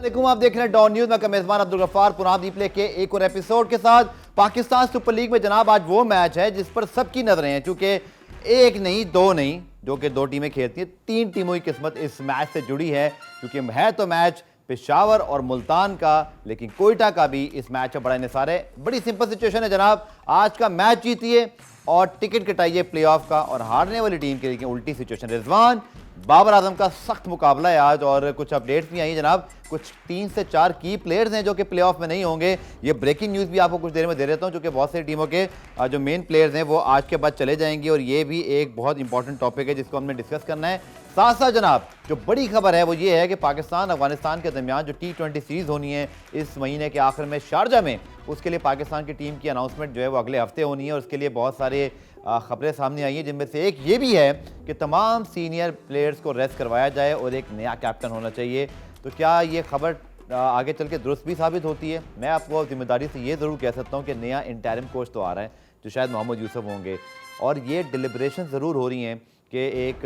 आप देख रहे हैं डॉन न्यूज में मेजबान अब्दुल गफ्फार पुरान रिप्ले के एक और एपिसोड के साथ। पाकिस्तान सुपर लीग में जनाब आज वो मैच है जिस पर सबकी नजरें हैं, क्योंकि एक नहीं दो नहीं, जो कि दो टीमें खेलती हैं, तीन टीमों की किस्मत इस मैच से जुड़ी है। क्योंकि है तो मैच पेशावर और मुल्तान का, लेकिन कोयटा का भी इस मैच में बड़ा इंसार है। बड़ी सिंपल सिचुएशन है जनाब, आज का मैच जीतिए और टिकट कटाइए प्लेऑफ का, और हारने वाली टीम के लिए उल्टी सिचुएशन। रिजवान बाबर आजम का सख्त मुकाबला है आज, और कुछ अपडेट्स भी आई है जनाब। कुछ 3 से 4 की प्लेयर्स हैं जो कि प्लेऑफ में नहीं होंगे। ये ब्रेकिंग न्यूज़ भी आपको कुछ देर में दे देता हूं, क्योंकि बहुत सारी टीमों के जो मेन प्लेयर्स हैं वो आज के बाद चले जाएंगे, और ये भी एक बहुत इंपॉर्टेंट टॉपिक है जिसको हमने डिस्कस करना है। साथ साथ जनाब जो बड़ी खबर है वो ये है कि पाकिस्तान अफगानिस्तान के दरमियान जो T20 सीरीज़ होनी है इस महीने के आखिर में शारजा में, उसके लिए पाकिस्तान की टीम की अनाउंसमेंट जो है वो अगले हफ्ते होनी है। और उसके लिए बहुत सारे खबरें सामने आई हैं, जिनमें से एक ये भी है कि तमाम सीनियर प्लेयर्स को रेस्ट करवाया जाए और एक नया कैप्टन होना चाहिए। तो क्या ये खबर आगे चल के दुरुस्त भी साबित होती है? मैं आपको जिम्मेदारी से ये ज़रूर कह सकता हूँ कि नया इंटरिम कोच तो आ रहा है, जो शायद मोहम्मद यूसुफ होंगे, और ये डिलिब्रेशन ज़रूर हो रही हैं कि एक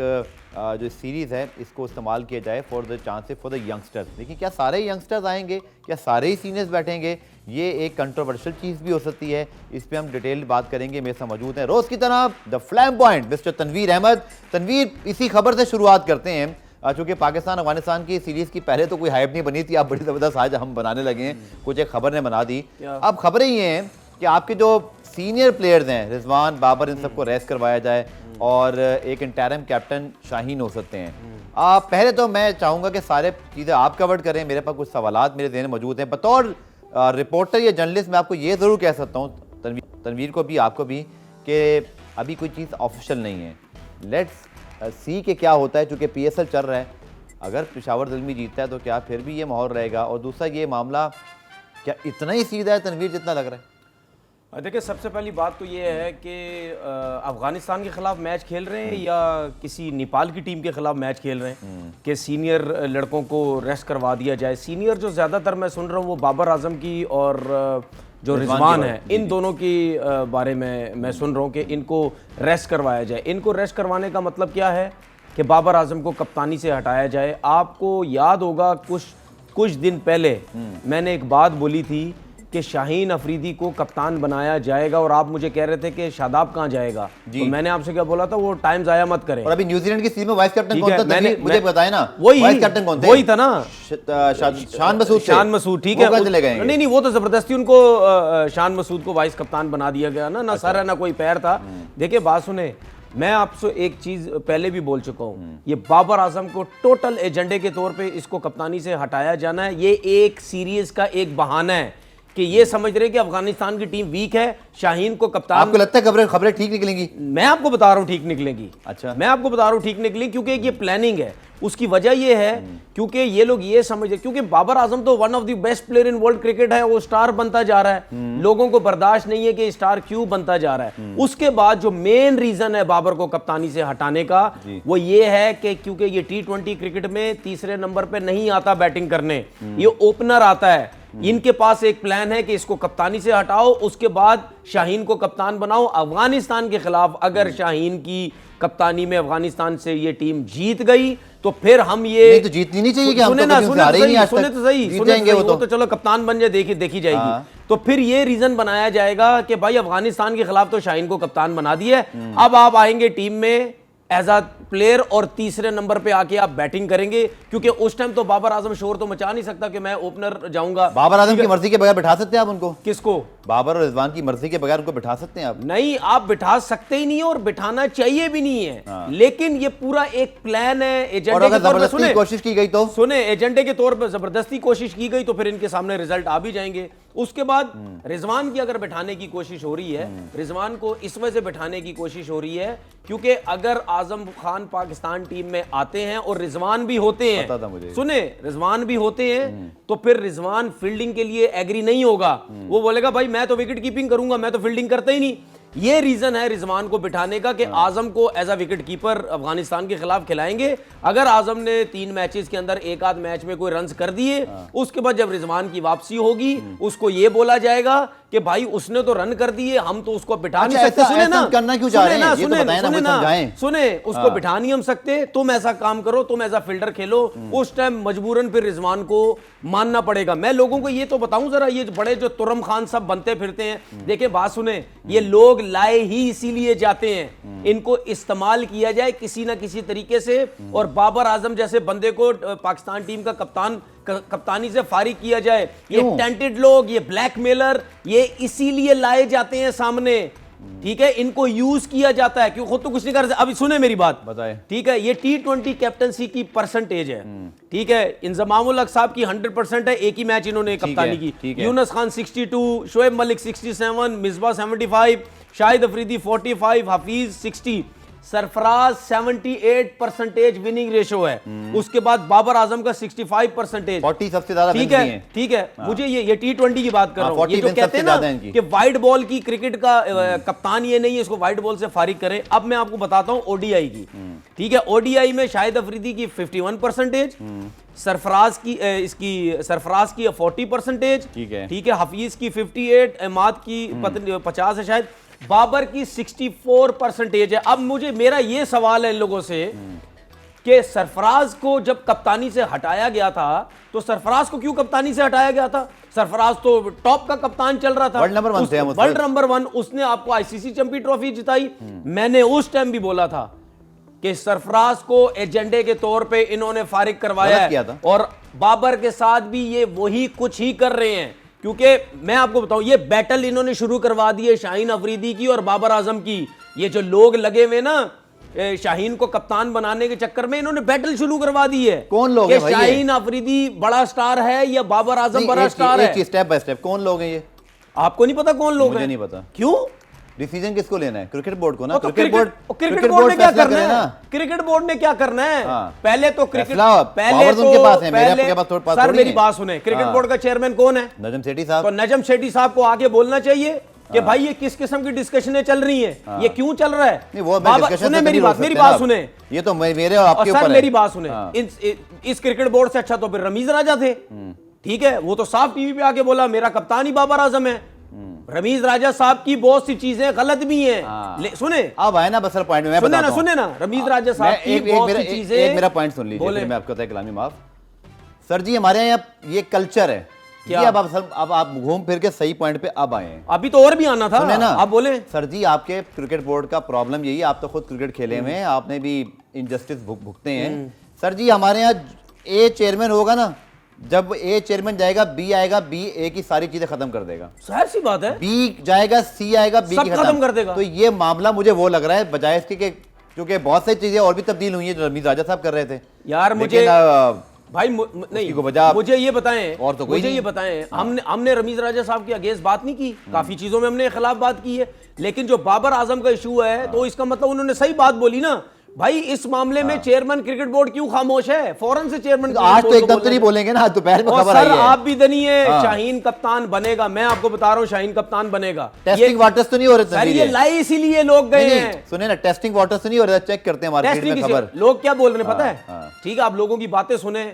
जो सीरीज़ है इसको इस्तेमाल किया जाए for the chances for the youngsters. लेकिन क्या सारे यंगस्टर्स आएंगे, क्या सारे ही सीनियर्स बैठेंगे? ये एक कंट्रोवर्शियल चीज़ भी हो सकती है, इस पे हम डिटेल बात करेंगे। मेरे साथ मौजूद हैं रोज़ की तरह the flamboyant mister Tanveer Ahmed. Tanveer, इसी खबर से शुरुआत करते हैं, चूँकि पाकिस्तान अफगानिस्तान की सीरीज़ की पहले तो कोई हाइप नहीं बनी थी, आप बड़ी ज़बरदस्त आज हम बनाने लगे हैं, कुछ एक खबर ने बना दी। अब खबरें ये हैं कि आपके जो सीनियर प्लेयर्स हैं रिजवान बाबर, इन सबको रेस्ट करवाया जाए और एक इंटरिम कैप्टन शाहीन हो सकते हैं। पहले तो मैं चाहूँगा कि सारे चीज़ें आप कवर करें। मेरे पास कुछ सवालात मेरे ज़हन में मौजूद हैं। बतौर रिपोर्टर या जर्नलिस्ट मैं आपको ये ज़रूर कह सकता हूँ, तनवीर को भी आपको भी, कि अभी कोई चीज़ ऑफिशियल नहीं है। लेट्स सी के क्या होता है, चूँकि PSL चल रहा है। अगर पेशावर ज़ल्मी जीतता है तो क्या फिर भी ये माहौल रहेगा? और दूसरा, ये मामला क्या इतना ही सीधा है तनवीर जितना लग रहा है? देखिए, सबसे पहली बात तो ये है कि अफ़गानिस्तान के ख़िलाफ़ मैच खेल रहे हैं या किसी नेपाल की टीम के ख़िलाफ़ मैच खेल रहे हैं कि सीनियर लड़कों को रेस्ट करवा दिया जाए। सीनियर जो ज़्यादातर मैं सुन रहा हूँ वो बाबर आजम की और जो रिजवान है, इन दोनों की बारे में मैं सुन रहा हूँ कि इनको रेस्ट करवाया जाए। इनको रेस्ट करवाने का मतलब क्या है कि बाबर आजम को कप्तानी से हटाया जाए। आपको याद होगा कुछ दिन पहले मैंने एक बात बोली थी कि शाहीन अफरीदी को कप्तान बनाया जाएगा, और आप मुझे कह रहे थे कि शादाब कहाँ जाएगा। तो मैंने आपसे क्या बोला था, वो टाइम जाया मत करें। और अभी न्यूजीलैंड की टीम में वाइस कैप्टन कौन था? मुझे बताया ना, वाइस कैप्टन कौन थे? वही था ना, शान मसूद। ठीक है, नहीं, वो तो जबरदस्ती उनको शान मसूद को वाइस कप्तान बना दिया गया ना सर, ना कोई पैर था। देखिए बात सुने, मैं आपसे एक चीज पहले भी बोल चुका हूं, ये बाबर आजम को टोटल एजेंडे के तौर पे इसको कप्तानी से हटाया जाना है। ये एक सीरीज का एक बहाना है कि ये समझ रहे कि अफगानिस्तान की टीम वीक है, शाहीन को कप्तान। आपको लगता है खबरें ठीक निकलेंगी? मैं आपको बता रहा हूं ठीक निकलेंगी। अच्छा, मैं आपको बता रहा हूं ठीक निकलेंगी, क्योंकि ये प्लानिंग है। उसकी वजह ये है क्योंकि ये लोग ये समझ रहे, क्योंकि बाबर आजम तो one of the best player in world cricket है, वो स्टार बनता जा रहा है। लोगों को बर्दाश्त नहीं है कि स्टार क्यों बनता जा रहा है। उसके बाद जो मेन रीजन है बाबर को कप्तानी से हटाने का, वो ये है कि क्योंकि ये T20 क्रिकेट में तीसरे नंबर पे नहीं आता बैटिंग करने, ये ओपनर आता है। इनके पास एक प्लान है कि इसको कप्तानी से हटाओ, उसके बाद शाहीन को कप्तान बनाओ। अफगानिस्तान के खिलाफ अगर शाहीन की कप्तानी में अफगानिस्तान से ये टीम जीत गई तो फिर हम ये नहीं तो जीतनी नहीं चाहिए, सुने तो सही, वो तो चलो कप्तान बन जाए, देखी जाएगी। तो फिर ये रीजन बनाया जाएगा कि भाई अफगानिस्तान के खिलाफ तो शाहीन को कप्तान बना दिया, अब आप आएंगे टीम में एज अ प्लेयर और तीसरे नंबर पे आके आप बैटिंग करेंगे, क्योंकि उस टाइम तो बाबर आजम शोर तो मचा नहीं सकता कि मैं ओपनर जाऊंगा। बाबर आजम की मर्जी के बगैर बैठा सकते हैं आप उनको? किसको? बाबर और रिजवान की मर्जी के बगैर उनको बैठा सकते हैं आप? नहीं, आप बिठा सकते ही नहीं और बिठाना चाहिए भी नहीं है। लेकिन ये पूरा एक प्लान है, एजेंडे के तौर पर कोशिश की गई तो सुने, एजेंडे के तौर पर जबरदस्ती कोशिश की गई तो फिर इनके सामने रिजल्ट आ भी जाएंगे। उसके बाद रिजवान की अगर बिठाने की कोशिश हो रही है, रिजवान को इस वजह से बिठाने की कोशिश हो रही है क्योंकि अगर आजम खान पाकिस्तान टीम में आते हैं और रिजवान भी होते हैं, सुने, रिजवान भी होते हैं, तो फिर रिजवान फील्डिंग के लिए एग्री नहीं होगा। वो बोलेगा भाई मैं तो विकेट कीपिंग करूंगा, मैं तो फील्डिंग करता ही नहीं। ये रीजन है रिजवान को बिठाने का कि आजम को as a wicket keeper Afghanistan के खिलाफ खिलाएंगे। अगर आजम ने 3 मैचेस के अंदर एक आध मैच में कोई रन्स कर दिए, उसके बाद जब रिजवान की वापसी होगी उसको ये बोला जाएगा कि भाई उसने तो रन कर दिए, हम तो उसको बिठा नहीं अच्छा, सकते। ऐसा- सुने ऐसा ना, करना क्यों चाह रहे हैं? ये तो सुने बताएं ना, सुने मुझे समझाएं। सुने, उसको बिठा नहीं हम सकते, तुम ऐसा काम करो, तुम ऐसा फील्डर खेलो। उस टाइम मजबूरन फिर रिजवान को मानना पड़ेगा। मैं लोगों को ये तो बताऊं जरा, ये बड़े जो तुरम खान सब बनते फिरते हैं, देखिए बात सुने, ये लोग लाए ही इसीलिए जाते हैं, इनको इस्तेमाल किया जाए किसी ना किसी तरीके से, और बाबर आजम जैसे बंदे को पाकिस्तान टीम का कप्तानी से फारिग किया जाए। ये क्यों? टेंटेड लोग, ये ब्लैकमेलर, ये इसीलिए लाए जाते हैं सामने, ठीक है, इनको यूज किया जाता है, क्यों खुद तो कुछ नहीं कर सकते। अभी सुने मेरी बात, बताएं। ठीक है, ये T20 कैप्टनसी की परसेंटेज है, ठीक है, इंजमामुल हक साहब की 100% है, एक ही मैच इन्होंने कप्तानी ठीक की। है। यूनुस खान 62, शोएब मलिक 67, मिसबा 75, शाहिद अफरीदी 45, हफीज 60, सरफराज 78% विनिंग रेशो है। उसके बाद बाबर आजम का 65%, 40 सबसे ज्यादा ठीक wins है, भी हैं। ठीक है। मुझे ये T20 की बात कर रहा हूं, 40 ये जो wins कहते सबसे हैं ना ज्यादा इनकी। कि वाइट बॉल की क्रिकेट का कप्तान ये नहीं है, इसको वाइट बॉल से फारिग करें। अब मैं आपको बताता हूं ओडीआई की, ठीक है, ओडीआई में शाहिद अफरीदी की 51%, सरफराज की इसकी सरफराज की 40%, ठीक है, हफीज की 58, इमाद की 50 है शायद, बाबर की 64% है। अब मुझे मेरा ये सवाल है इन लोगों से कि सरफराज को जब कप्तानी से हटाया गया था, तो सरफराज को क्यों कप्तानी से हटाया गया था? सरफराज तो टॉप का कप्तान चल रहा था, वर्ल्ड नंबर 1 थे हम उस वर्ल्ड वक्त। नंबर 1, उसने आपको आईसीसी चैंपियन ट्रॉफी जिताई। मैंने उस टाइम भी बोला था कि सरफराज को एजेंडे के तौर पे इन्होंने फारिग करवाया गलत किया है, था। और बाबर के साथ भी ये वही कुछ ही कर रहे हैं, क्योंकि मैं आपको बताऊं, ये बैटल इन्होंने शुरू करवा दी है शाहीन अफरीदी की और बाबर आजम की। ये जो लोग लगे हुए ना शाहीन को कप्तान बनाने के चक्कर में, इन्होंने बैटल शुरू करवा दी है। कौन लोग कि हैं भाई ये? शाहीन अफरीदी बड़ा स्टार है या बाबर आजम बड़ा स्टार है? स्टेप बाय स्टेप कौन लोग हैं ये? आपको नहीं पता कौन लोग मुझे हैं? नहीं पता। क्यों? डिसीजन किसको लेना है? क्रिकेट बोर्ड को ना। तो क्रिकेट क्रिकेट बोर्ड ने क्या फैसला करना करे है? ना। क्रिकेट बोर्ड ने क्या करना है? हाँ। पहले तो क्रिकेट, फैसला पहले powers तो उनके पास है, मेरे पहले आपके पास पास सर थोड़ी मेरी है। बात सुने, क्रिकेट हाँ। बोर्ड का चेयरमैन कौन है? नजम सेठी तो साहब। नजम शेट्टी साहब को आगे बोलना चाहिए कि भाई ये किस किस्म की डिस्कशनें चल रही हैं, ये क्यों चल रहा है? नहीं वो सुने मेरी बात सुने, ये तो मेरे और आपके और ऊपर सर है। मेरी बात सुने, हाँ। इस क्रिकेट बोर्ड से अच्छा तो फिर रमीज राजा थे, ठीक है, वो तो साफ टीवी पे आके बोला मेरा कप्तान ही बाबर आजम है। रमीज राजा साहब की बहुत सी चीजें गलत भी हैं, सुने अब आए ना बसर पॉइंट में, मैं सुने बताता ना, हूं। सुने ना, रमीज राजा साहब की बहुत सी चीजें। एक मेरा पॉइंट सुन लीजिए, फिर मैं आपको बताया कलामी माफ। सर जी हमारे यहाँ ये कल्चर है कि क्या? अब आप घूम फिर के सही पॉइंट पे अब आए हैं। अभी तो और भी आना था, सुने ना, आप बोले। सर जी आपके क्रिकेट बोर्ड का प्रॉब्लम यही है, आप तो खुद क्रिकेट खेले हुए हैं, आपने भी इनजस्टिस भुगते हैं। सर जी हमारे यहाँ ए चेयरमैन होगा ना, जब ए चेयरमैन जाएगा बी आएगा, बी ए की सारी चीजें खत्म कर देगा, जाहिर सी बात है, बी जाएगा सी आएगा, बी सब की खत्म कर देगा। तो ये मामला मुझे वो लग रहा है बजाय इसके कि क्योंकि बहुत सारी चीजें और भी तब्दील हुई हैं जो रमीज राजा साहब कर रहे थे यार। मुझे लेकिन, भाई नहीं, को बजा मुझे ये बताएं, और तो कोई मुझे नहीं। ये बताएं, हमने रमीज राजा साहब के अगेंस्ट बात नहीं की, काफी चीजों में हमने खिलाफ बात की है, लेकिन जो बाबर आजम का इशू है, तो इसका मतलब उन्होंने सही बात बोली ना भाई। इस मामले में चेयरमैन क्रिकेट बोर्ड क्यों खामोश है? फौरन से चेयरमैन आज तो एकदम तो नहीं बोलेंगे ना, दोपहर में और खबर सर आई है। आप भी दनिए, हाँ। शाहीन कप्तान बनेगा, मैं आपको बता रहा हूं, शाहीन कप्तान बनेगा। टेस्टिंग वाटर्स तो नहीं हो रहे सर ये लाई इसीलिए लोग गए हैं। सुने ना, टेस्टिंग वाटर्स तो नहीं हो रहा, चेक करते हैं मार्केट में खबर। लोग क्या बोल रहे हैं पता है? हाँ। ठीक है, आप लोगों की बातें सुने,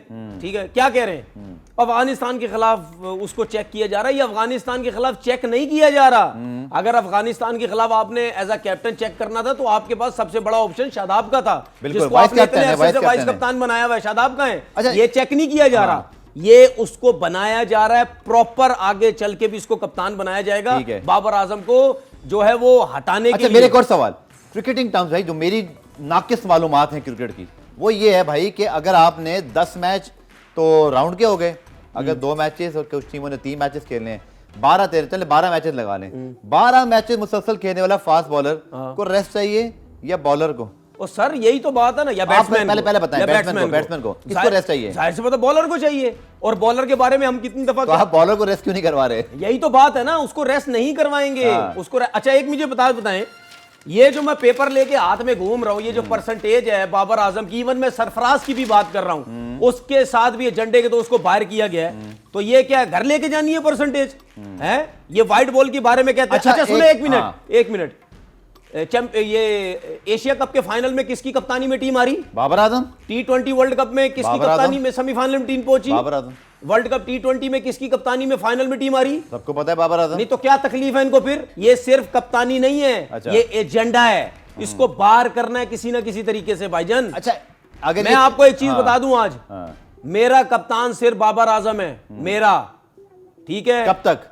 ठीक है, क्या कह रहे हैं? अफगानिस्तान के खिलाफ उसको चेक किया जा रहा है, या अफगानिस्तान के खिलाफ चेक नहीं किया जा रहा। अगर अफगानिस्तान के खिलाफ आपने एज अ कैप्टन चेक करना था, तो आपके पास सबसे बड़ा ऑप्शन शादाब का था, जिसको आपने इतने अरसे से वाइस कप्तान बनाया हुआ है। शादाब का है, अच्छा, ये चेक नहीं किया जा रहा, ये उसको बनाया जा रहा है प्रॉपर, आगे चल के भी इसको कप्तान बनाया जाएगा, बाबर आजम को जो है वो हटाने के लिए। मेरे एक और सवाल क्रिकेटिंग टर्म्स भाई, जो मेरी नाकिस मालूमात है क्रिकेट की, वो ये है भाई कि अगर आपने 10 मैच तो राउंड के हो गए, अगर 2 मैचेस और कुछ टीमों ने 3 मैचेस खेलने हैं, 12-13 चले 12 मैचेस लगा लें, 12 मैचेस मुसलसल खेलने वाला फास्ट बॉलर को रेस्ट चाहिए या बॉलर को? और सर यही तो बात है ना, या बैट्समैन पहले बताएं, बैट्समैन को किसको रेस्ट चाहिए? जाहिर सी बात है बॉलर को चाहिए, और बॉलर के बारे में हम कितनी दफा तो आप बॉलर को रेस्ट क्यों नहीं करवा रहे? यही तो बात है ना, उसको रेस्ट नहीं करवाएंगे। उसको अच्छा एक मुझे बताएं, ये जो मैं पेपर लेके हाथ में घूम रहा हूं, ये जो परसेंटेज है बाबर आजम की, इवन मैं सरफराज की भी बात कर रहा हूं, उसके साथ भी एजेंडे के तो उसको बाहर किया गया है, तो ये क्या घर लेके जानी है परसेंटेज है? ये व्हाइट बॉल के बारे में कहते हैं। अच्छा सुनो, एक मिनट, ये एशिया कप के फाइनल में किसकी कप्तानी में टीम आ रही? Babar Azam. T20 world cup में किसकी कप्तानी में सेमीफाइनल में टीम पहुंची? Babar Azam. World cup T20 में किसकी कप्तानी में फाइनल में टीम आ रही? सबको पता है बाबर आजम। नहीं तो क्या तकलीफ है इनको फिर? ये सिर्फ कप्तानी नहीं है, अच्छा। ये एजेंडा है, इसको बाहर करना है किसी ना किसी तरीके से भाईजान। अच्छा, अगर मैं आपको एक चीज बता दूं आज, हाँ। मेरा कप्तान सिर्फ बाबर आजम है, मेरा, ठीक है? कब तक?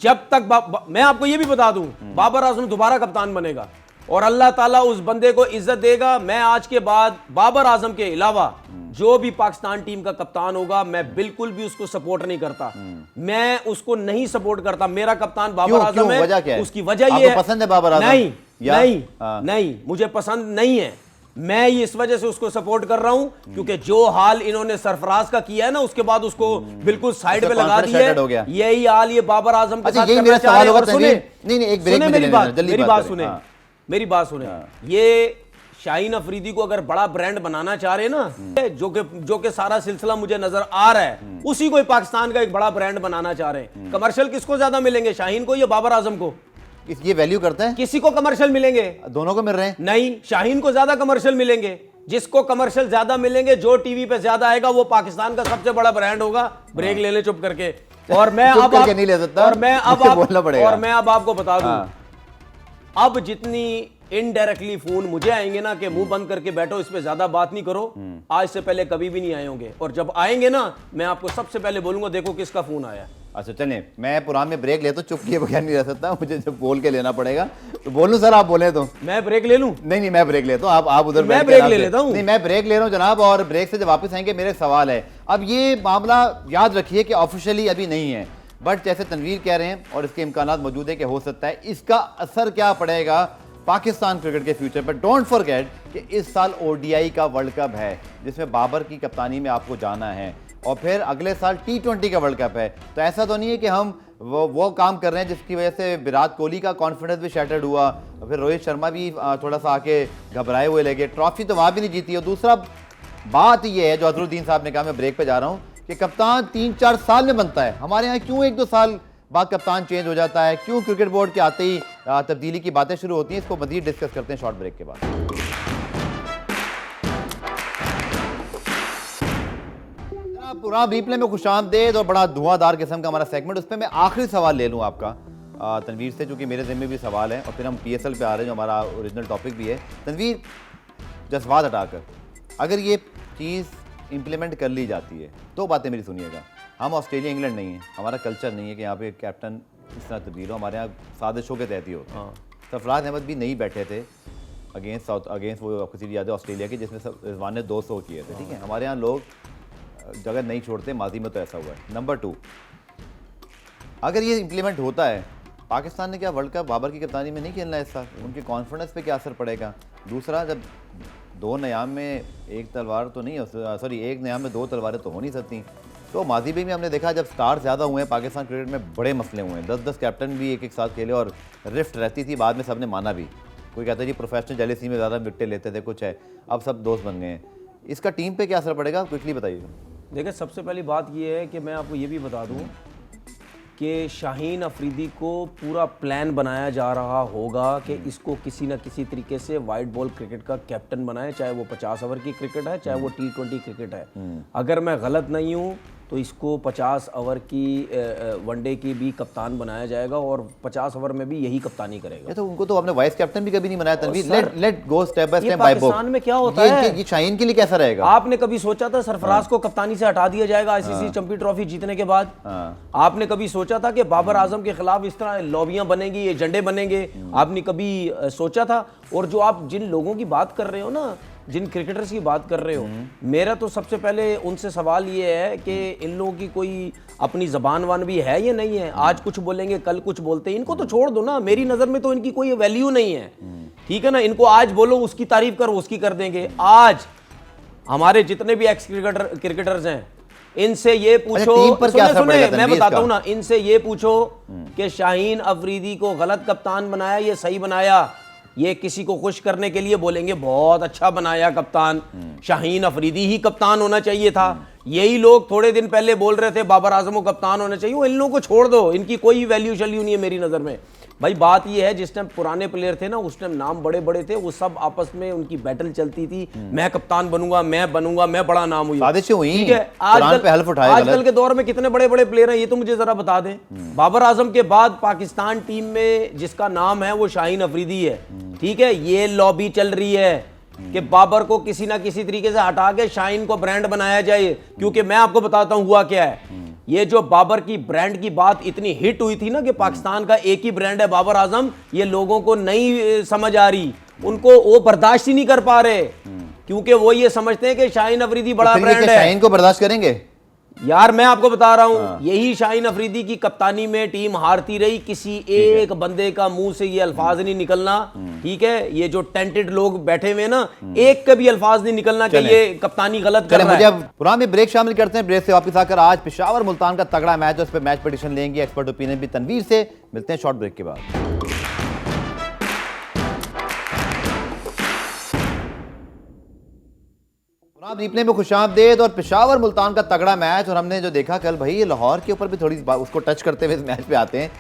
जब तक मैं आपको यह भी बता दूं, बाबर आजम दोबारा कप्तान बनेगा और अल्लाह ताला उस बंदे को इज्जत देगा। मैं आज के बाद बाबर आजम के अलावा जो भी पाकिस्तान टीम का कप्तान होगा, मैं बिल्कुल भी उसको सपोर्ट नहीं करता, मैं उसको नहीं सपोर्ट करता। मेरा कप्तान बाबर आजम है। वजह क्या है? उसकी वजह ये है, पसंद है बाबर आजम? नहीं नहीं हाँ। नहीं, मुझे पसंद नहीं है। मैं इस वजह से उसको सपोर्ट कर रहा हूं क्योंकि जो हाल इन्होंने सरफराज का किया है ना, उसके बाद उसको बिल्कुल साइड पे लगा दिया। यही हाल ये बाबर आजम के साथ करना चाह रहे हैं। सुने, नहीं, एक ब्रेक में मेरी बात सुने, हाँ। मेरी बात सुने। ये शाहीन अफरीदी को अगर बड़ा ब्रांड बनाना चाह रहे हैं ना, जो कि सारा सिलसिला मुझे नजर आ रहा है, उसी को पाकिस्तान का एक बड़ा ब्रांड बनाना चाह रहे हैं। कमर्शियल किसको ज्यादा मिलेंगे, शाहीन को या बाबर आजम को? ये वैल्यू करते हैं, किसी को कमर्शियल मिलेंगे, दोनों को मिल रहे हैं। नहीं, शाहीन को ज्यादा कमर्शियल मिलेंगे। जिसको कमर्शियल ज्यादा मिलेंगे, जो टीवी पे ज्यादा आएगा, वो पाकिस्तान का सबसे बड़ा ब्रांड होगा। ब्रेक ले ले चुप करके। और मैं अब नहीं ले सकता, और मैं अब बोलना पड़ेगा। और मैं अब आपको बता दूं, अब जितनी इनडायरेक्टली फोन मुझे आएंगे ना कि मुंह बंद करके बैठो, इस पे ज्यादा बात नहीं करो, आज से पहले कभी भी नहीं आए होंगे। और जब आएंगे ना, मैं आपको सबसे पहले बोलूंगा, देखो किसका फोन आया। अच्छा चलिए, मैं पुरान में ब्रेक लेता हूँ, चुप किए बगैर नहीं रह सकता, मुझे जब बोल के लेना पड़ेगा तो बोलूं सर, आप बोले तो मैं ब्रेक ले लूं? नहीं, मैं ब्रेक लेता हूँ, आप उधर मैं ब्रेक ले लेता हूँ। नहीं, मैं ब्रेक ले रहा हूँ जनाब, और ब्रेक से जब वापस आएंगे मेरे सवाल है। अब ये मामला याद रखिए कि ऑफिशियली अभी नहीं है, बट जैसे तनवीर कह रहे हैं और इसके इम्कानात मौजूद है कि हो सकता है, इसका असर क्या पड़ेगा पाकिस्तान क्रिकेट के फ्यूचर पर। डोंट फॉरगेट कि इस साल ODI का वर्ल्ड कप है, जिसमें बाबर की कप्तानी में आपको जाना है, और फिर अगले साल T20 का वर्ल्ड कप है। तो ऐसा तो नहीं है कि हम वो काम कर रहे हैं जिसकी वजह से विराट कोहली का कॉन्फिडेंस भी शैटर्ड हुआ, और फिर रोहित शर्मा भी थोड़ा सा आके घबराए हुए लगे, ट्रॉफी तो वहाँ भी नहीं जीती। और दूसरा बात ये है जो अजरुद्दीन साहब ने कहा, मैं ब्रेक पे जा रहा हूँ, कि कप्तान 3-4 साल में बनता है। हमारे यहाँ क्यों 1-2 साल बाद कप्तान चेंज हो जाता है? क्यों क्रिकेट बोर्ड के आते ही तब्दीली की बातें शुरू होती हैं? इसको मजीद डिस्कस करते हैं शॉर्ट ब्रेक के बाद। पूरा रिप्ले में खुशामदीद और बड़ा धुआंधार किस्म का हमारा सेगमेंट। उस पर मैं आखिरी सवाल ले लूँ आपका तनवीर से, क्योंकि मेरे ज़िम्मे भी सवाल है, और फिर हम PSL पे आ रहे हैं जो हमारा ओरिजिनल टॉपिक भी है। तनवीर, जज्बात हटाकर अगर ये चीज़ इम्प्लीमेंट कर ली जाती है, तो बातें मेरी सुनिएगा, हम ऑस्ट्रेलिया इंग्लैंड नहीं है, हमारा कल्चर नहीं है कि यहाँ पे कैप्टन इस तरह तब्दील हो। हमारे यहाँ साजिशों के तहत ही होता है। सरफराज अहमद भी नहीं बैठे थे अगेंस्ट वो आपको सीरीज याद है ऑस्ट्रेलिया की, जिसमें रिजवान ने 200 किए थे, ठीक है। हमारे यहाँ लोग जगह नहीं छोड़ते, माजी में तो ऐसा हुआ है। नंबर 2, अगर ये इम्प्लीमेंट होता है, पाकिस्तान ने क्या वर्ल्ड कप बाबर की कप्तानी में नहीं खेलना है इस साल? उनके कॉन्फिडेंस पे क्या असर पड़ेगा? दूसरा, जब 2 नयाम में एक तलवार तो नहीं, सॉरी, 1 नयाम में 2 तलवारें तो हो नहीं सकती। तो माजी में भी हमने देखा, जब स्टार ज़्यादा हुए हैं पाकिस्तान क्रिकेट में, बड़े मसले हुए हैं। 10-10 कैप्टन भी एक साथ खेले और रिफ्ट रहती थी, बाद में सब ने माना भी। कोई कहता है जी प्रोफेशनल जेलेसी में ज़्यादा विकेटें लेते थे, कुछ है, अब सब दोस्त बन गए हैं। इसका टीम पे क्या असर पड़ेगा, क्विकली बताइए। देखिए, सबसे पहली बात यह है कि मैं आपको ये भी बता दूं कि शाहीन अफरीदी को पूरा प्लान बनाया जा रहा होगा कि इसको किसी न किसी तरीके से वाइट बॉल क्रिकेट का कैप्टन बनाए, चाहे वो 50 ओवर की क्रिकेट है, चाहे वो T20 क्रिकेट है। अगर मैं गलत नहीं हूँ तो इसको 50 ओवर की वनडे की भी कप्तान बनाया जाएगा, और 50 ओवर में भी यही कप्तानी करेगा। तो उनको तो आपने वाइस कैप्टन भी कभी नहीं बनाया Tanveer. Let go step by step. Pakistan में क्या होता है, ये शाहीन के लिए कैसा रहेगा? आपने कभी सोचा था सरफराज को कप्तानी से हटा दिया जाएगा ICC चैंपियन ट्रॉफी जीतने के बाद? आपने कभी सोचा था कि बाबर आजम के खिलाफ इस तरह लॉबियां बनेंगी, एजेंडे बनेंगे? आपने कभी सोचा था? और जो आप जिन लोगों की बात कर रहे हो ना, जिन क्रिकेटर्स की बात कर रहे हो, मेरा तो सबसे पहले उनसे सवाल ये है कि इन लोगों की कोई अपनी जबान वान भी है या नहीं है? आज कुछ बोलेंगे, कल कुछ बोलते हैं, इनको तो छोड़ दो ना। मेरी नज़र में तो इनकी कोई वैल्यू नहीं है, ठीक है ना। इनको आज बोलो उसकी तारीफ करो, उसकी कर देंगे। आज हमारे जितने भी एक्स क्रिकेटर्स हैं, इनसे ये पूछो, सुने मैं बताता हूँ ना, इनसे ये पूछो कि शाहीन अफरीदी को गलत कप्तान बनाया, ये सही बनाया? ये किसी को खुश करने के लिए बोलेंगे बहुत अच्छा बनाया कप्तान, शाहीन अफरीदी ही कप्तान होना चाहिए था। यही लोग थोड़े दिन पहले बोल रहे थे बाबर आजम को कप्तान होना चाहिए। इन लोगों को छोड़ दो, इनकी कोई वैल्यू शैल्यू नहीं है मेरी नज़र में। भाई बात ये है, जिस टाइम पुराने प्लेयर थे ना, उस टाइम नाम बड़े बड़े थे, वो सब आपस में उनकी बैटल चलती थी, मैं कप्तान बनूंगा, मैं बड़ा नाम हुई। साजिशें हुई, ठीक है, कुरान पे हल्फ उठाए आजकल के दौर में कितने बड़े बड़े प्लेयर हैं, ये तो मुझे जरा बता दें। बाबर आजम के बाद पाकिस्तान टीम में जिसका नाम है वो शाहीन अफरीदी है। ठीक है, ये लॉबी चल रही है कि बाबर को किसी ना किसी तरीके से हटा के शाहीन को ब्रांड बनाया जाए, क्योंकि मैं आपको बताता हूं हुआ क्या है। ये जो बाबर की ब्रांड की बात इतनी हिट हुई थी ना कि पाकिस्तान का एक ही ब्रांड है बाबर आजम, ये लोगों को नहीं समझ आ रही, उनको वो बर्दाश्त ही नहीं कर पा रहे, क्योंकि वो ये समझते हैं कि शाहीन अफरीदी बड़ा तो ब्रांड है। शाहीन को बर्दाश्त करेंगे यार मैं आपको बता रहा हूं, यही शाहीन अफरीदी की कप्तानी में टीम हारती रही, किसी एक बंदे का मुंह से ये अल्फाज नहीं निकलना। ठीक है, ये जो टेंटेड लोग बैठे हुए ना, एक का भी अल्फाज नहीं निकलना कि ये कप्तानी गलत कर रहा है। मुझे अब पुरान में ब्रेक शामिल करते हैं। ब्रेक से वापस आकर आज पेशावर मुल्तान का तगड़ा मैच है, उस पर मैच प्रेडिक्शन लेंगे, एक्सपर्ट ओपिनियन भी तनवीर से। मिलते हैं शॉर्ट ब्रेक के बाद। रिप्ले में खुशामदीद और पेशावर मुल्तान का तगड़ा मैच। और हमने जो देखा कल, भाई लाहौर के ऊपर भी थोड़ी उसको टच करते हुए इस मैच पे आते हैं।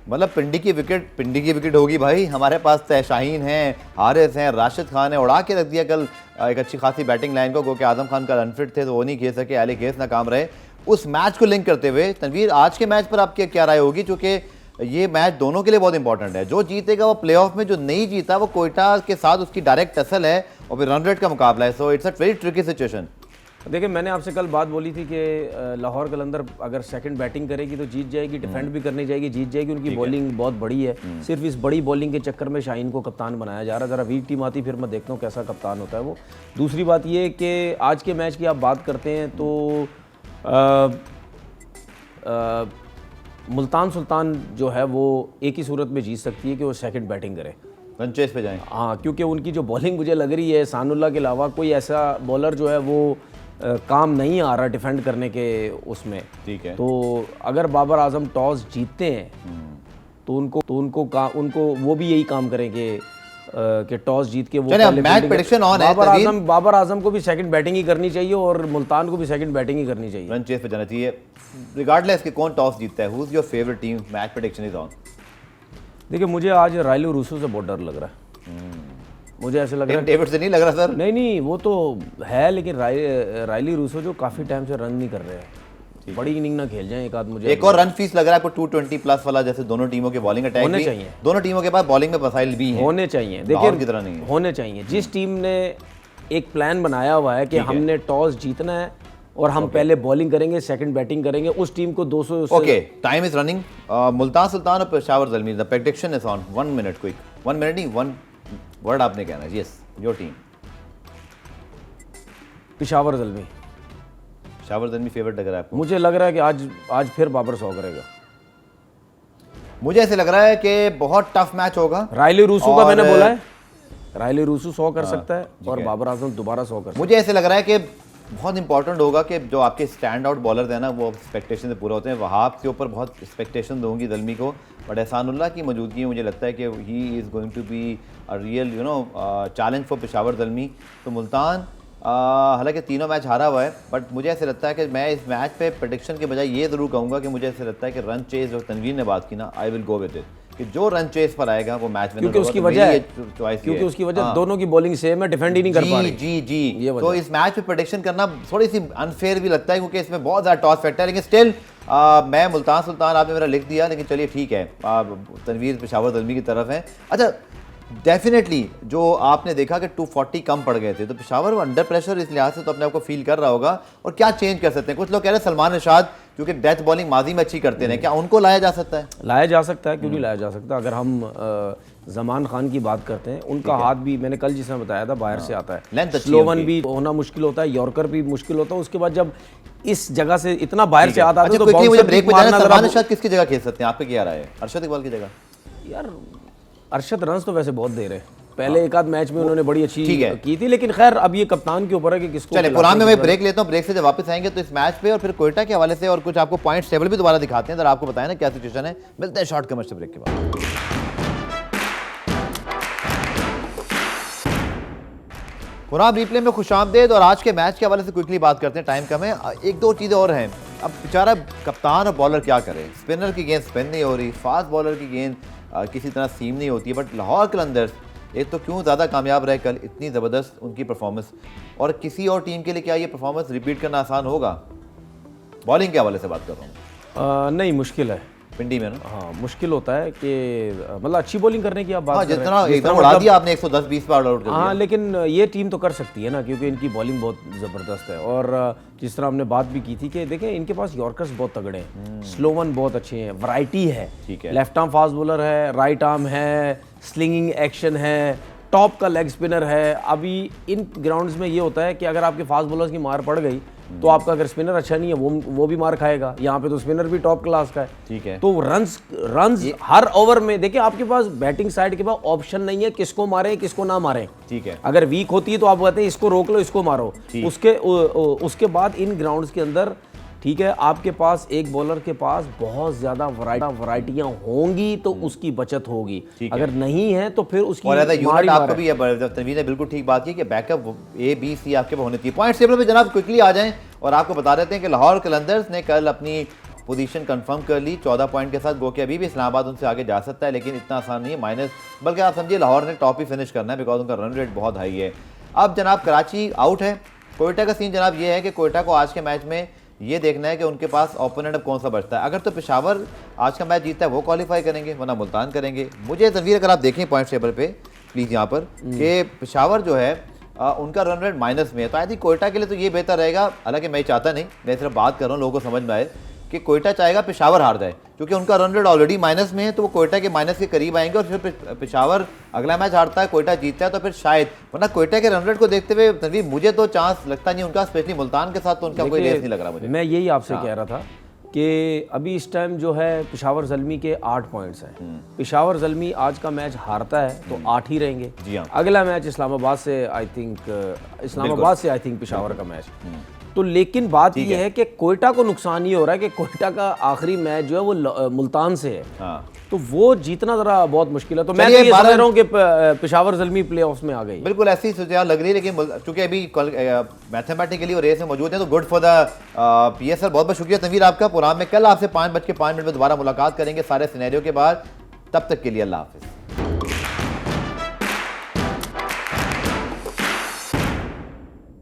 मतलब पिंडी की विकेट होगी भाई, हमारे पास तय शाहीन हैं, हारिस हैं, राशिद खान है, उड़ा के रख दिया कल एक अच्छी खासी बैटिंग लाइन को, क्योंकि आजम खान का अनफिट थे तो वो नहीं खेल सके, अली केस नाकाम रहे। उस मैच को लिंक करते हुए तनवीर, आज के मैच पर आपकी क्या राय होगी, क्योंकि ये मैच दोनों के लिए बहुत इंपॉर्टेंट है। जो जीतेगा वो प्लेऑफ में, जो नहीं जीता वो कोयटा के साथ उसकी डायरेक्ट टसल है और फिर रन रेट का मुकाबला है। So it's a very tricky situation. देखिए, मैंने आपसे कल बात बोली थी कि लाहौर कलंदर अगर सेकंड बैटिंग करेगी तो जीत जाएगी, डिफेंड भी करनी जाएगी, जीत जाएगी। उनकी बॉलिंग बहुत बड़ी है, सिर्फ इस बड़ी बॉलिंग के चक्कर में शाहीन को कप्तान बनाया जा रहा है। ज़रा वीक टीम आती फिर मैं देखता हूँ कैसा कप्तान होता है वो। दूसरी बात ये कि आज के मैच की आप बात करते हैं तो मुल्तान सुल्तान जो है वो एक ही सूरत में जीत सकती है कि वो सेकंड बैटिंग करे, रन चेस पे जाएं। हाँ, क्योंकि उनकी जो बॉलिंग मुझे लग रही है, सानुल्लाह के अलावा कोई ऐसा बॉलर जो है वो काम नहीं आ रहा डिफेंड करने के उसमें। ठीक है, तो अगर बाबर आजम टॉस जीतते हैं तो उनको वो भी यही काम करेंगे कि टॉस जीत के वो मैच प्रेडिक्शन ऑन है। बाबर आजम को भी सेकंड बैटिंग ही करनी चाहिए और मुल्तान को भी सेकंड बैटिंग ही करनी चाहिए, रन चेस पे जाना चाहिए रिगार्डलेस कि कौन टॉस जीतता है। Who is your favourite team? Match prediction is on. देखिए, मुझे आज रायलू रूसो से बहुत डर लग रहा है। मुझे ऐसे लग रहा है डेविड से नहीं लग रहा सर? नहीं वो तो है, लेकिन रायली रूसो जो काफी टाइम से रन नहीं कर रहे हैं, बड़ी इनिंग ना खेल जाए एक आध। मुझे एक और रन फीस लग रहा है आपको 220 प्लस वाला, जैसे दोनों टीमों के बॉलिंग अटैक होने भी चाहिए, दोनों टीमों के पास बॉलिंग में मसाइल भी हैं, होने चाहिए। देखिए, की तरह नहीं है। होने चाहिए। जिस टीम ने एक प्लान बनाया हुआ है कि हमने टॉस जीतना है और हम पहले बॉलिंग करेंगे, सेकंड बैटिंग करेंगे, उस टीम को 200। Okay, time is running. Multan Sultan और Peshawar Zalmi, the prediction is on. 1 minute quick, 1 minute नहीं, 1 वर्ड आपने कहना है। Yes, your team. Peshawar Zalmi. Peshawar Zalmi favourite लग रहा है आपको? मुझे लग रहा है कि आज फिर बाबर 100 करेगा। मुझे ऐसे लग रहा है कि बहुत टफ मैच होगा। रायली रूसू का मैंने बोला है, रायली रूसू 100 कर सकता है और बाबर आजम दोबारा 100 कर सकता है। मुझे ऐसे लग रहा है कि बहुत इंपॉर्टेंट होगा कि जो आपके स्टैंड आउट बॉलर हैं ना, वो एक्सपेक्टेशन से पूरा होते हैं। वहाब के ऊपर बहुत एक्सपेक्टेशन दूंगी ज़ल्मी को, बट एहसानुल्लाह की मौजूदगी मुझे लगता है कि he is going to be a real challenge for Peshawar Zalmi. तो मुल्तान हालांकि तीनों मैच हारा हुआ है, बट मुझे ऐसे लगता है कि मैं इस मैच पे प्रेडिक्शन के बजाय ये ज़रूर कहूँगा कि मुझे ऐसे लगता है कि रन चेस, जो तनवीर ने बात की ना, I will go with it, कि जो रन चेस पर आएगा वो मैच में, क्योंकि उसकी वजह दोनों की बॉलिंग सेम है, डिफेंड ही नहीं कर पा रही। जी। तो इस मैच पे प्रेडिक्शन करना थोड़ी सी अनफेयर भी लगता है, क्योंकि इसमें बहुत ज़्यादा टॉस फैक्टर है। लेकिन स्टिल मैं मुल्तान सुल्तान, आपने मेरा लिख दिया, लेकिन चलिए ठीक है, तनवीर पेशावर ज़ल्मी की तरफ है। अच्छा, डेफिनेटली जो आपने देखा कि 240 कम पड़ गए थे, तो पेशावर अंडर प्रेशर इस लिहाज से तो अपने आप को फील कर रहा होगा। और क्या चेंज कर सकते हैं? कुछ लोग कह रहे हैं सलमान रशाद, क्योंकि डेथ बॉलिंग माजी में अच्छी करते हैं, क्या उनको लाया जा सकता है? लाया जा सकता है, क्यों नहीं लाया जा सकता। अगर हम जमान खान की बात करते हैं, उनका हाथ भी मैंने कल जिसने बताया था बाहर से आता है, स्लोवन भी होना मुश्किल होता है, यॉर्कर भी मुश्किल होता है। उसके बाद जब इस जगह से इतना बाहर से आता है तो मुझे ब्रेक में जाना, सलमान रशाद किसकी जगह खेल सकते हैं? आपके क्या राय है? अरशद इकबाल की जगह? यार अरशद रन्स तो वैसे बहुत दे रहे हैं, पहले एक आध मैच में उन्होंने बड़ी अच्छी की थी, लेकिन खैर अब ये कप्तान के ऊपर है कि किसको। चलिए पुरान में मैं ब्रेक लेता हूँ, ब्रेक से जब वापस आएंगे तो इस मैच पे और फिर कोयटा के हवाले से और कुछ आपको पॉइंट्स टेबल भी दोबारा दिखाते हैं, जरा आपको बताएं ना क्या सिचुएशन है। मिलते हैं शॉर्ट कमर्शियल ब्रेक के बाद। पुरान रिप्ले में खुशामदीद और आज के मैच के हवाले से क्विकली बात करते हैं, टाइम कम है। एक दो चीज़ें और हैं। अब बेचारा कप्तान और बॉलर क्या करे? स्पिनर की गेंद स्पिन नहीं हो रही, फास्ट बॉलर की गेंद किसी तरह सीम नहीं होती है, बट लाहौर कलंदर्स एक तो क्यों ज़्यादा कामयाब रहे कल, इतनी ज़बरदस्त उनकी परफॉर्मेंस, और किसी और टीम के लिए क्या ये परफॉर्मेंस रिपीट करना आसान होगा? बॉलिंग के हवाले से बात कर रहा हूँ। नहीं, मुश्किल है पिंडी में ना। हाँ, मुश्किल होता है कि मतलब अच्छी बॉलिंग करने की आप बात कर रहे जितना हैं, एकदम उड़ा दिया आपने 110-20 पर आउट कर हाँ, दिया। लेकिन ये टीम तो कर सकती है ना, क्योंकि इनकी बॉलिंग बहुत ज़बरदस्त है। और जिस तरह हमने बात भी की थी कि देखें इनके पास यॉर्कर्स बहुत तगड़े हैं, स्लो वन बहुत अच्छे हैं, वैरायटी है, ठीक है। लेफ्ट आर्म फास्ट बॉलर है, राइट आर्म है, स्लिंगिंग एक्शन है, टॉप का लेग स्पिनर है। अभी इन ग्राउंड्स में ये होता है कि अगर आपके फास्ट बॉलर्स की मार पड़ गई तो आपका अगर स्पिनर अच्छा नहीं है वो भी मार खाएगा। यहाँ पे तो स्पिनर भी टॉप क्लास का है, ठीक है। तो रन्स हर ओवर में देखिए आपके पास बैटिंग साइड के पास ऑप्शन नहीं है किसको मारें किसको ना मारें, ठीक है। अगर वीक होती है तो आप कहते हैं इसको रोक लो इसको मारो। उसके बाद इन ग्राउंड्स के अंदर ठीक है आपके पास एक बॉलर के पास बहुत ज्यादा वैरायटियां होंगी तो उसकी बचत होगी, अगर नहीं है तो फिर उसकी और मार ही आपको भी तनवीर ने बिल्कुल ठीक बात की कि बैकअप A B C आपके पास होनी चाहिए। पॉइंट टेबल पे जनाब क्विकली आ जाएं और आपको बता देते हैं कि लाहौर कलंदर्स ने कल अपनी पोजीशन कंफर्म कर ली 14 पॉइंट के साथ। गो के अभी भी इस्लामाबाद उनसे आगे जा सकता है, लेकिन इतना आसान नहीं है माइनस, बल्कि आप समझिए लाहौर ने टॉप ही फिनिश करना है बिकॉज उनका रन रेट बहुत हाई है। अब जनाब कराची आउट है। कोयटा का सीन जनाब ये है कि कोयटा को आज के मैच में ये देखना है कि उनके पास ओपोनेंट अब कौन सा बचता है। अगर तो पेशावर आज का मैच जीतता है वो क्वालिफाई करेंगे, वरना मुल्तान करेंगे। मुझे तनवीर अगर आप देखें पॉइंट टेबल पे प्लीज़ यहाँ पर कि पेशावर जो है उनका रन रेट माइनस में है, तो आई थिंक कोयटा के लिए तो ये बेहतर रहेगा। हालांकि मैं चाहता नहीं, मैं सिर्फ बात कर रहा हूँ लोगों को समझ में आए कि कोयटा चाहेगा पेशावर हार जाए, क्योंकि उनका रन रेट ऑलरेडी माइनस में है, तो वो कोयटा के माइनस के करीब आएंगे। और फिर पेशावर अगला मैच हारता है, कोयटा जीतता है, तो फिर शायद, वरना कोयटा के रन रेट को देखते हुए तनवीर मुझे तो चांस लगता नहीं उनका, स्पेशली मुल्तान के साथ तो उनका कोई रेस नहीं लग रहा मुझे। मैं यही आपसे कह रहा था कि अभी इस टाइम जो है पेशावर ज़ल्मी के 8 पॉइंट्स हैं। पेशावर ज़ल्मी आज का मैच हारता है तो 8 ही रहेंगे। जी हाँ। अगला मैच इस्लामाबाद से आई थिंक पेशावर का मैच। तो लेकिन बात यह है कि कोयटा को नुकसान ये हो रहा है कि कोयटा का आखिरी मैच जो है वो मुल्तान से है। हाँ। तो वो जीतना जरा बहुत मुश्किल है। तो मैं तो ये समझ रहा हूँ कि पेशावर ज़ल्मी प्लेऑफ्स में आ गई। बिल्कुल ऐसी सूरत लग रही है, लेकिन चूंकि अभी मैथमेटिकली और रेस में मौजूद है तो गुड फॉर द PSL। बहुत बहुत शुक्रिया तनवीर आपका। प्रोग्राम में कल आपसे 5:05 में दोबारा मुलाकात करेंगे सारे सिनेरियो के बाद। तब तक के लिए अल्लाह हाफिज़।